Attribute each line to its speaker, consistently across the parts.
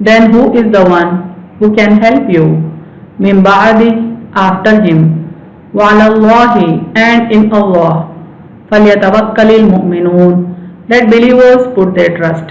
Speaker 1: then who is the one who can help you, min ba'di after him, wa 'alallahi and in Allah, falyatawakkalil mu'minun let believers put their trust।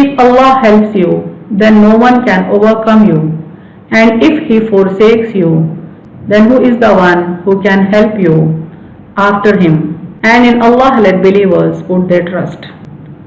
Speaker 1: if Allah helps you then no one can overcome you, and if he forsakes you then who is the one who can help you after him, and in Allah let believers put their trust।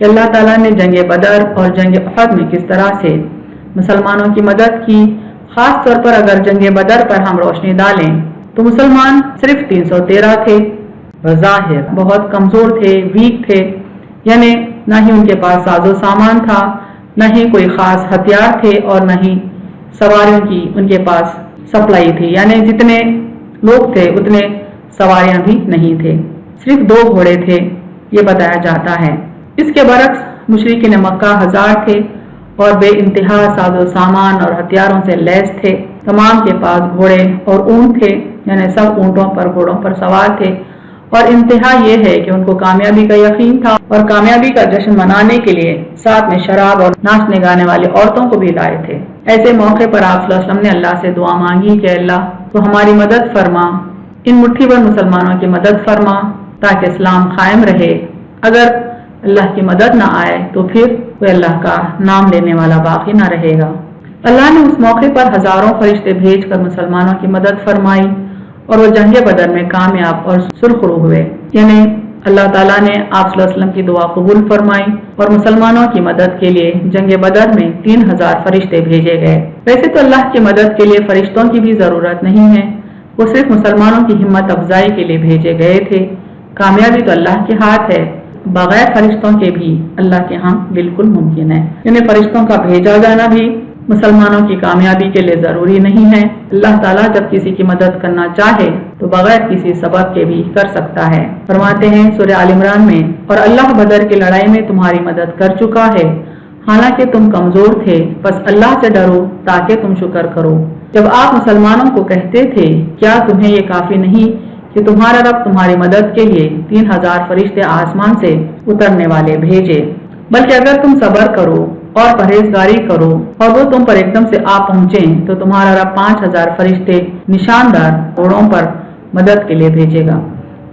Speaker 1: کہ اللہ تعالیٰ نے جنگ بدر اور جنگ احد میں کس طرح سے مسلمانوں کی مدد کی۔ خاص طور پر اگر جنگ بدر پر ہم روشنی ڈالیں تو مسلمان صرف 313 تھے، بظاہر بہت کمزور تھے، ویک تھے، یعنی نہ ہی ان کے پاس ساز و سامان تھا، نہ ہی کوئی خاص ہتھیار تھے، اور نہ ہی سواریوں کی ان کے پاس سپلائی تھی، یعنی جتنے لوگ تھے اتنے سواریاں بھی نہیں تھے، صرف 2 گھوڑے تھے یہ بتایا جاتا ہے۔ اس کے برعکس مشرکین مکہ 1000 تھے اور بے انتہا ساز و سامان اور ہتھیاروں سے لیس تھے، تمام کے پاس گھوڑے اور اونٹ تھے، یعنی سب اونٹوں پر گھوڑوں پر سوار تھے، اور انتہا یہ ہے کہ ان کو کامیابی کا یقین تھا اور کامیابی کا جشن منانے کے لیے ساتھ میں شراب اور ناچنے گانے والی عورتوں کو بھی لائے تھے۔ ایسے موقع پر آپ صلی اللہ علیہ وسلم نے اللہ سے دعا مانگی کہ اللہ تو ہماری مدد فرما، ان مٹھی بھر مسلمانوں کی مدد فرما تاکہ اسلام قائم رہے۔ اگر اللہ کی مدد نہ آئے تو پھر کوئی اللہ کا نام لینے والا باقی نہ رہے گا۔ اللہ نے اس موقع پر ہزاروں فرشتے بھیج کر مسلمانوں کی مدد فرمائی اور وہ جنگ بدر میں کامیاب اور سرخرو ہوئے، یعنی اللہ تعالیٰ نے آپ صلی اللہ علیہ وسلم کی دعا قبول فرمائی اور مسلمانوں کی مدد کے لیے جنگ بدر میں 3000 فرشتے بھیجے گئے۔ ویسے تو اللہ کی مدد کے لیے فرشتوں کی بھی ضرورت نہیں ہے، وہ صرف مسلمانوں کی ہمت افزائی کے لیے بھیجے گئے تھے۔ کامیابی تو اللہ کے ہاتھ ہے، بغیر فرشتوں کے بھی اللہ کے ہاں بالکل ممکن ہے، یعنی فرشتوں کا بھیجا جانا بھی مسلمانوں کی کامیابی کے لیے ضروری نہیں ہے۔ اللہ تعالیٰ جب کسی کی مدد کرنا چاہے تو بغیر کسی سبب کے بھی کر سکتا ہے۔ فرماتے ہیں سورہ آل عمران میں، اور اللہ بدر کی لڑائی میں تمہاری مدد کر چکا ہے، حالانکہ تم کمزور تھے، بس اللہ سے ڈرو تاکہ تم شکر کرو۔ جب آپ مسلمانوں کو کہتے تھے کیا تمہیں یہ کافی نہیں کہ تمہارا رب تمہاری مدد کے لیے 3000 فرشتے آسمان سے اترنے والے بھیجے، بلکہ اگر تم صبر کرو اور پرہیزگاری کرو اور وہ تم پر ایک دم سے آ پہنچیں تو تمہارا رب 5000 فرشتے نشاندار گھوڑوں پر مدد کے لیے بھیجے گا۔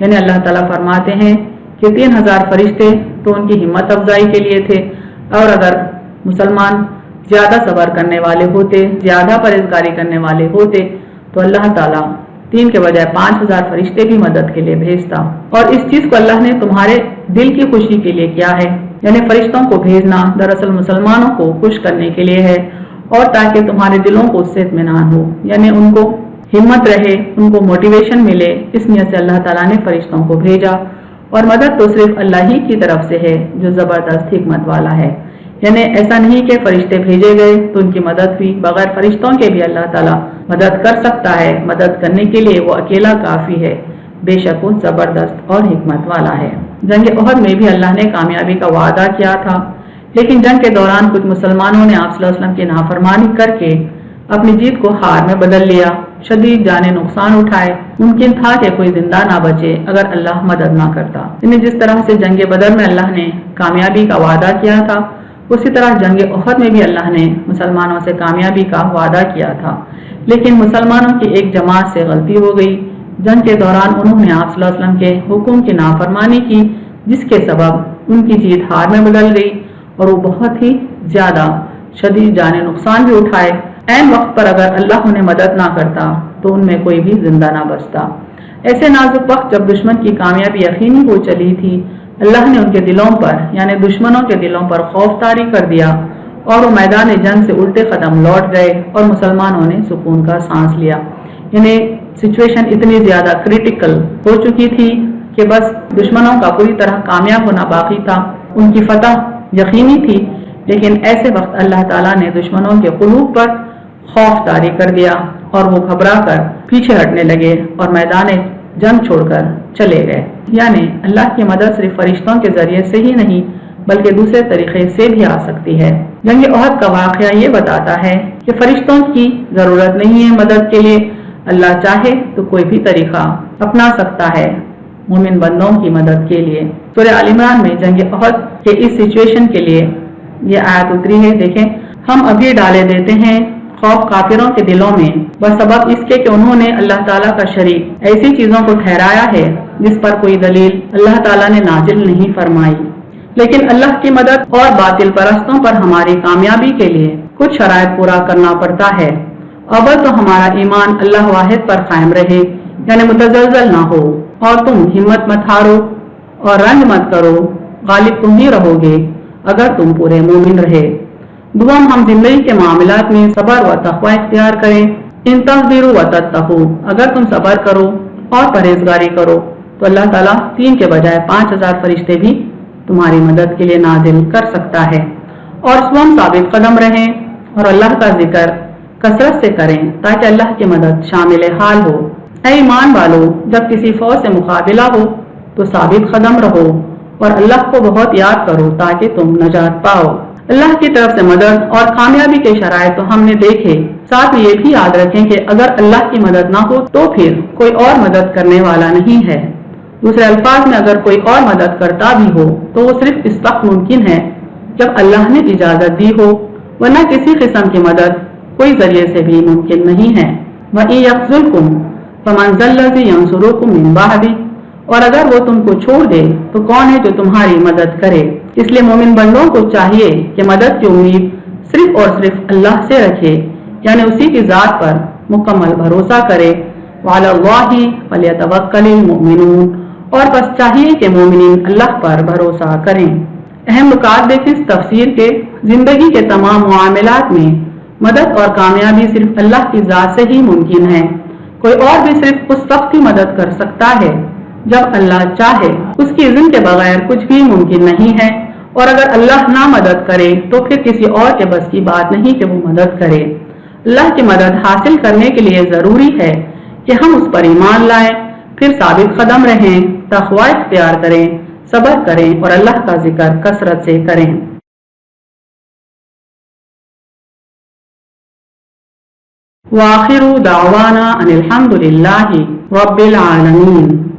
Speaker 1: یعنی اللہ تعالیٰ فرماتے ہیں کہ 3000 فرشتے تو ان کی ہمت افزائی کے لیے تھے، اور اگر مسلمان زیادہ صبر کرنے والے ہوتے، زیادہ پرہیزگاری کرنے والے ہوتے تو اللہ تعالیٰ 3 کے بجائے 5000 فرشتے بھی مدد کے لیے بھیجتا۔ اور اس چیز کو اللہ نے تمہارے دل کی خوشی کے لیے کیا ہے، یعنی فرشتوں کو بھیجنا دراصل مسلمانوں کو خوش کرنے کے لیے ہے، اور تاکہ تمہارے دلوں کو اس سے اطمینان ہو، یعنی ان کو ہمت رہے، ان کو موٹیویشن ملے، اس نیت سے اللہ تعالیٰ نے فرشتوں کو بھیجا۔ اور مدد تو صرف اللہ ہی کی طرف سے ہے جو زبردست حکمت والا ہے، یعنی ایسا نہیں کہ فرشتے بھیجے گئے تو ان کی مدد ہوئی، بغیر فرشتوں کے بھی اللہ تعالیٰ مدد کر سکتا ہے۔ مدد کرنے کے لیے وہ اکیلا کافی ہے، بے شک وہ زبردست اور حکمت والا ہے۔ جنگ احد میں بھی اللہ نے کامیابی کا وعدہ کیا تھا، لیکن جنگ کے دوران کچھ مسلمانوں نے آپ صلی اللہ علیہ وسلم کی نافرمانی کر کے اپنی جیت کو ہار میں بدل لیا، شدید جانی نقصان اٹھائے۔ ممکن تھا کہ کوئی زندہ نہ بچے اگر اللہ مدد نہ کرتا، یعنی جس طرح سے جنگ بدر میں اللہ نے کامیابی کا وعدہ کیا تھا، اسی طرح جنگ احد میں بھی اللہ نے مسلمانوں سے کامیابی کا وعدہ کیا تھا، لیکن مسلمانوں کی ایک جماعت سے غلطی ہو گئی۔ جنگ کے دوران انہوں نے آپ صلی اللہ علیہ وسلم کے حکم کی نافرمانی کی، جس کے سبب ان کی جیت ہار میں بدل گئی اور وہ بہت ہی زیادہ شدید جانی نقصان بھی اٹھائے۔ عین وقت پر اگر اللہ انہیں مدد نہ کرتا تو ان میں کوئی بھی زندہ نہ بچتا۔ ایسے نازک وقت جب دشمن کی کامیابی یقینی ہو چلی تھی، اللہ نے ان کے دلوں پر یعنی دشمنوں کے دلوں پر خوف طاری کر دیا اور وہ میدان جنگ سے الٹے قدم لوٹ گئے اور مسلمانوں نے سکون کا سانس لیا۔ یعنی سچویشن اتنی زیادہ کریٹیکل ہو چکی تھی کہ بس دشمنوں کا پوری طرح کامیاب ہونا باقی تھا، ان کی فتح یقینی تھی، لیکن ایسے وقت اللہ تعالیٰ نے دشمنوں کے قلوب پر خوف طاری کر دیا اور وہ گھبرا کر پیچھے ہٹنے لگے اور میدان جنگ چھوڑ کر چلے گئے۔ یعنی اللہ کی مدد صرف فرشتوں کے ذریعے سے ہی نہیں بلکہ دوسرے طریقے سے بھی آ سکتی ہے۔ جنگ احد کا واقعہ یہ بتاتا ہے کہ فرشتوں کی ضرورت نہیں ہے مدد کے لیے، اللہ چاہے تو کوئی بھی طریقہ اپنا سکتا ہے مومن بندوں کی مدد کے لیے۔ سورہ آل عمران میں جنگ احد کے اس سچویشن کے لیے یہ آیت اتری ہے، دیکھیں، ہم ابھی ڈالے دیتے ہیں خوف کافروں کے دلوں میں بسبب اس کے کہ انہوں نے اللہ تعالیٰ کا شریک ایسی چیزوں کو ٹھہرایا ہے جس پر کوئی دلیل اللہ تعالیٰ نے نازل نہیں فرمائی۔ لیکن اللہ کی مدد اور باطل پرستوں پر ہماری کامیابی کے لیے کچھ شرائط پورا کرنا پڑتا ہے۔ اول تو ہمارا ایمان اللہ واحد پر قائم رہے، یعنی متزلزل نہ ہو، اور تم ہمت مت ہارو اور رنج مت کرو، غالب تم ہی رہو گے۔ اگر تم پورے مومن رہے۔ دوم، ہم زندگی کے معاملات میں صبر و تقوی اختیار کریں۔ ان تصبروا وتتقوا، اگر تم صبر کرو اور پرہیزگاری کرو تو اللہ تعالیٰ 3 کے بجائے 5000 فرشتے بھی تمہاری مدد کے لیے نازل کر سکتا ہے۔ اور سوم، ثابت قدم رہیں اور اللہ کا ذکر کثرت سے کریں تاکہ اللہ کی مدد شامل حال ہو۔ اے ایمان والو، جب کسی فوج سے مقابلہ ہو تو ثابت قدم رہو اور اللہ کو بہت یاد کرو تاکہ تم نجات پاؤ۔ اللہ کی طرف سے مدد اور کامیابی کے شرائط تو ہم نے دیکھے، ساتھ میں یہ بھی یاد رکھیں کہ اگر اللہ کی مدد نہ ہو تو پھر کوئی اور مدد کرنے والا نہیں ہے۔ دوسرے الفاظ میں اگر کوئی اور مدد کرتا بھی ہو تو وہ صرف اس وقت ممکن ہے جب اللہ نے اجازت دی ہو، ورنہ کسی قسم کی مدد کوئی ذریعے سے بھی ممکن نہیں ہے۔ وَإِن يَخْذُلْكُمْ فَمَنْ ذَا الَّذِي يَنْصُرُكُمْ مِنْ بَعْدِهِ، اور اگر وہ تم کو چھوڑ دے تو کون ہے جو تمہاری مدد کرے؟ اس لیے مومن بندوں کو چاہیے کہ مدد کی امید صرف اور صرف اللہ سے رکھے، یعنی اسی کی ذات پر مکمل بھروسہ کرے۔ وَعَلَى اللَّهِ فَلْيَتَوَكَّلِ الْمُؤْمِنُونَ، اور بس چاہیے کہ مومنین اللہ پر بھروسہ کریں۔ اہم نکات دیکھیں اس تفسیر کے۔ زندگی کے تمام معاملات میں مدد اور کامیابی صرف اللہ کی ذات سے ہی ممکن ہے۔ کوئی اور بھی صرف اس وقت ہی مدد کر سکتا ہے جب اللہ چاہے، اس کی اذن کے بغیر کچھ بھی ممکن نہیں ہے، اور اگر اللہ نہ مدد کرے تو پھر کسی اور کے بس کی بات نہیں کہ وہ مدد کرے۔ اللہ کی مدد حاصل کرنے کے لیے ضروری ہے کہ ہم اس پر ایمان لائیں، پھر ثابت قدم رہیں، تقوی اختیار کریں، صبر کریں اور اللہ کا ذکر کثرت سے کریں۔ وآخر دعوانا ان الحمد للہ رب العالمین۔